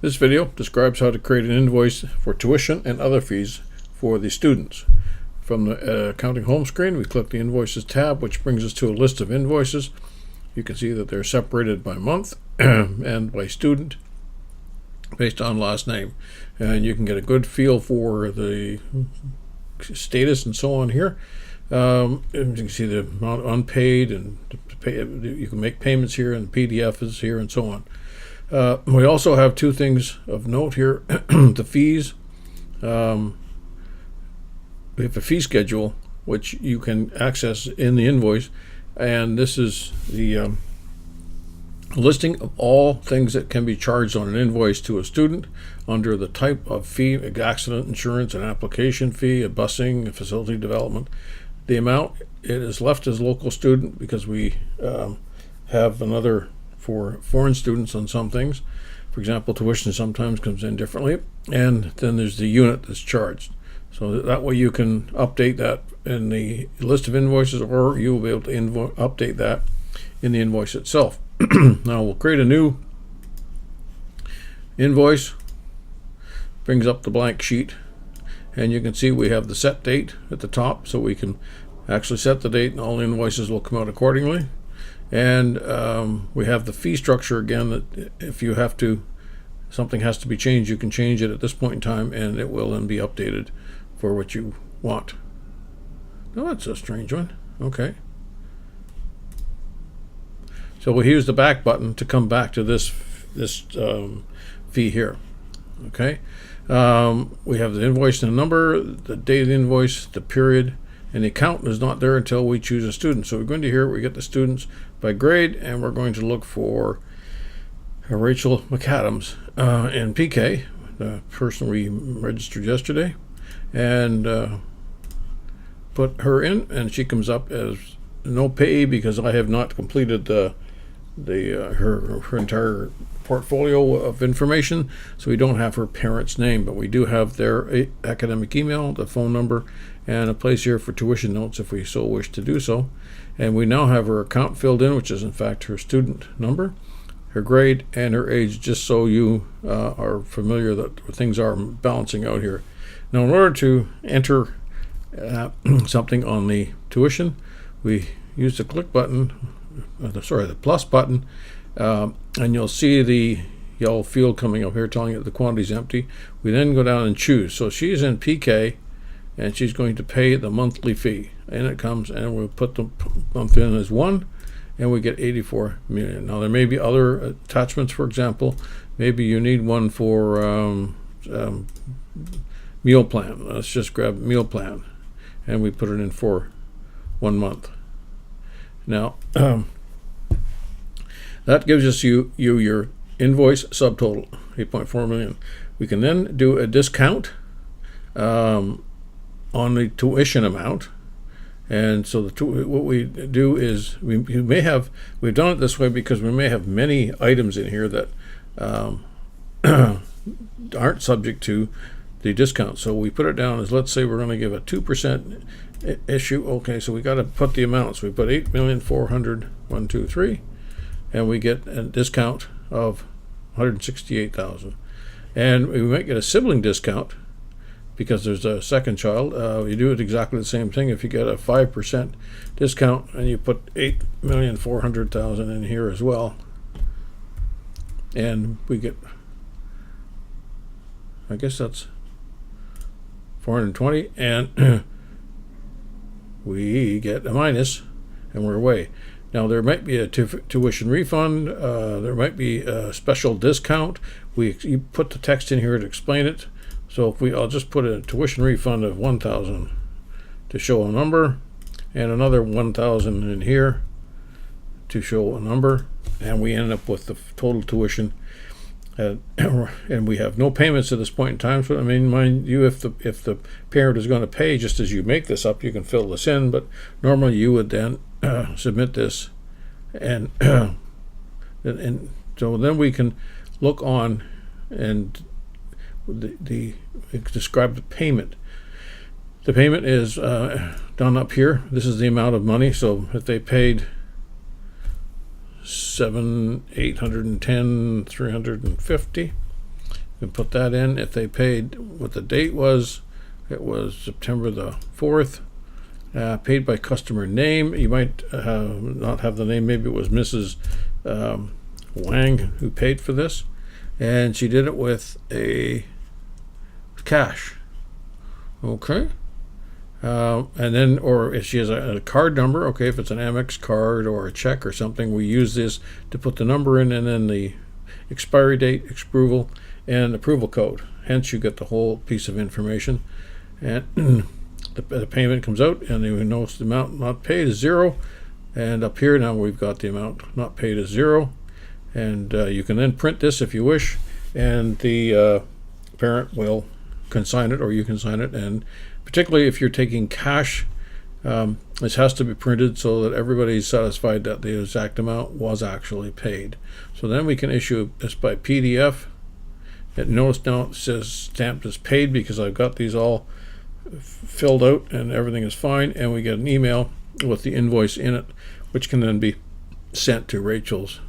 This video describes how to create an invoice for tuition and other fees for the students. From the accounting home screen, we click the Invoices tab, which brings us to a list of invoices. You can see that they're separated by month and by student based on last name. And you can get a good feel for the status and so on here. And you can see the amount unpaid, and you can make payments here, and the PDF is here, and so on. We also have two things of note here. The fees. We have a fee schedule which you can access in the invoice, and this is the listing of all things that can be charged on an invoice to a student under the type of fee: accident insurance, an application fee, a busing, a facility development. The amount, it is left as local student because we have another for foreign students on some things. For example, tuition sometimes comes in differently, and then there's the unit that's charged. So that way you can update that in the list of invoices, or you will be able to update that in the invoice itself. Now we'll create a new invoice. Brings up the blank sheet, and you can see we have the set date at the top, so we can actually set the date and all invoices will come out accordingly. And we have the fee structure again, that if you have to, something has to be changed, you can change it at this point in time, and it will then be updated for what you want. Oh, that's a strange one. Okay. So we'll use the back button to come back to this fee here. Okay. We have the invoice and the number, the date of the invoice, the period, and the account is not there until we choose a student. So we're going to here, we get the students by grade, and we're going to look for Rachel McAdams in PK, the person we registered yesterday, and put her in, and she comes up as no pay because I have not completed her entire portfolio of information, so we don't have her parents' name, but we do have their academic email, the phone number, and a place here for tuition notes if we so wish to do so. And we now have her account filled in, which is in fact her student number, her grade, and her age, just so you are familiar that things are balancing out here. Now, in order to enter something on the tuition, we use the click button, the plus button, and you'll see the yellow field coming up here telling you the quantity is empty. We then go down and choose. So she's in PK, and she's going to pay the monthly fee. And it comes, and we'll put the month in as 1, and we get 84 million. Now, there may be other attachments. For example, maybe you need one for meal plan. Let's just grab meal plan, and we put it in for 1 month. Now, that gives us you your invoice subtotal, 8.4 million. We can then do a discount on the tuition amount. And so what we do is we've done it this way because we may have many items in here that aren't subject to the discount. So we put it down as, let's say we're going to give a 2% issue. Okay, so we got to put the amounts. We put 8,400,123, and we get a discount of 168,000. And we might get a sibling discount because there's a second child. You do it exactly the same thing. If you get a 5% discount and you put 8,400,000 in here as well, and we get, I guess that's 420, and we get a minus, and we're away. Now, there might be a tuition refund. There might be a special discount. You put the text in here to explain it. So I'll just put a tuition refund of 1,000 to show a number, and another 1,000 in here to show a number, and we end up with the total tuition. And we have no payments at this point in time. So I mean, mind you, if the parent is going to pay, just as you make this up, you can fill this in. But normally you would then submit this, and so then we can look on and describe the payment. The payment is done up here. This is the amount of money. So if they paid 7, 810, 350, and put that in. If they paid what the date was, it was September the 4th. Paid by customer name. You might not have the name. Maybe it was Mrs. Wang who paid for this, and she did it with a cash. Okay. And then, or if she has a card number, okay, if it's an Amex card or a check or something, we use this to put the number in and then the expiry date, approval, and approval code. Hence, you get the whole piece of information. And the payment comes out, and you notice the amount not paid is 0. And up here now we've got the amount not paid is 0. And you can then print this if you wish, and the parent will consign it, or you can sign it. And particularly if you're taking cash, this has to be printed so that everybody's satisfied that the exact amount was actually paid. So then we can issue this by PDF. Notice now it says stamped as paid because I've got these all filled out and everything is fine, and we get an email with the invoice in it, which can then be sent to Rachel's